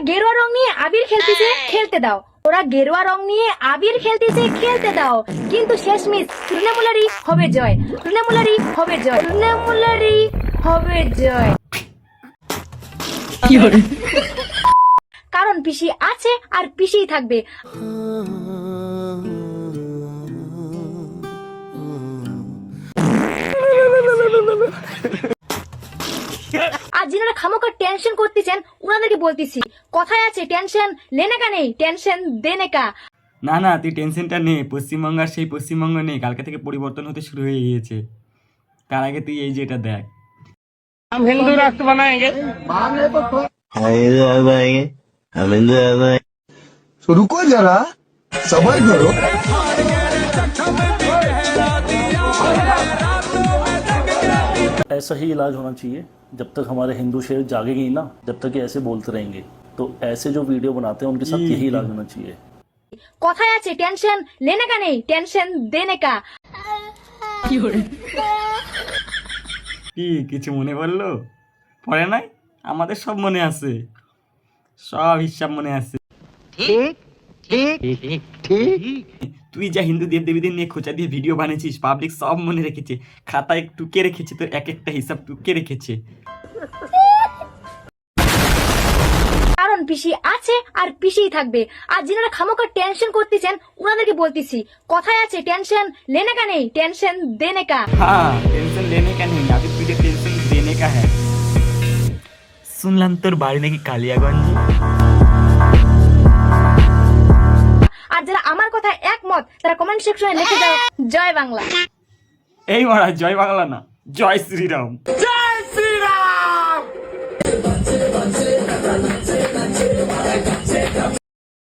গেরুয়া রং নিয়ে আবির খেলতেছে, খেলতে দাও। ওরা গেরুয়া রং নিয়ে আবির খেলতেছে, খেলতে দাও। কিন্তু শেষমেশ তৃণমূলেরই হবে জয়, তৃণমূলেরই হবে জয়, তৃণমূলেরই হবে জয়। কারণ পিসি আছে আর পিসিই থাকবে। আর যিনারা খামোকা টেনশন করতেছেন উনাদেরকে বলতেছি, কথায় আছে টেনশন লেনে কা নেই, টেনশন দেনে কা। না না, তুই টেনশনটা নে। পশ্চিমবঙ্গ আর সেই পশ্চিমবঙ্গ নেই, কালকে থেকে পরিবর্তন হতে শুরু হয়ে গিয়েছে। তার আগে তুই এই যেটা দেখ। हम हिंदू राष्ट्र बनाएंगे। हम हिंदू तो रुको जरा, सबर करो। ऐसा ही इलाज होना चाहिए। जब तक हमारे हिंदू शेर जागेंगे ना, जब तक ये ऐसे बोलते रहेंगे, तो ऐसे जो वीडियो बनाते हैं उनके साथ यही इलाज होना चाहिए। কথায় আছে টেনশন লেনে কা নেই, টেনশন দেনে কা। কি কিছু মনে পড়লো? পড়ে নাই? আমাদের সব মনে আছে, সব হিসাব মনে আছে। তুই যা হিন্দু দেব দেবীদের নিয়ে খোঁচা দিয়ে ভিডিও বানিয়েছিস, পাবলিক সব মনে রেখেছে, খাতায় টুকে রেখেছে, তোর এক একটা হিসাব টুকে রেখেছে। কারণ পিসি আছে আর পিসিই থাকবে। আর যিনারা খামোকা টেনশন করতেছেন উনাদেরকে বলতেছি, কথায় আছে টেনশন লেনে কা নেই, টেনশন দেনে কা। हाँ, टेंशन लेने का नहीं, अभी तुझे टेंशन देने का है। सुनलाम তোর বাড়ি নাকি কালিয়াগঞ্জ। আর যারা আমার কথা একমত তারা কমেন্ট সেকশনে লিখে দাও জয় বাংলা। এই মারা, জয় বাংলা না, জয় শ্রীরাম।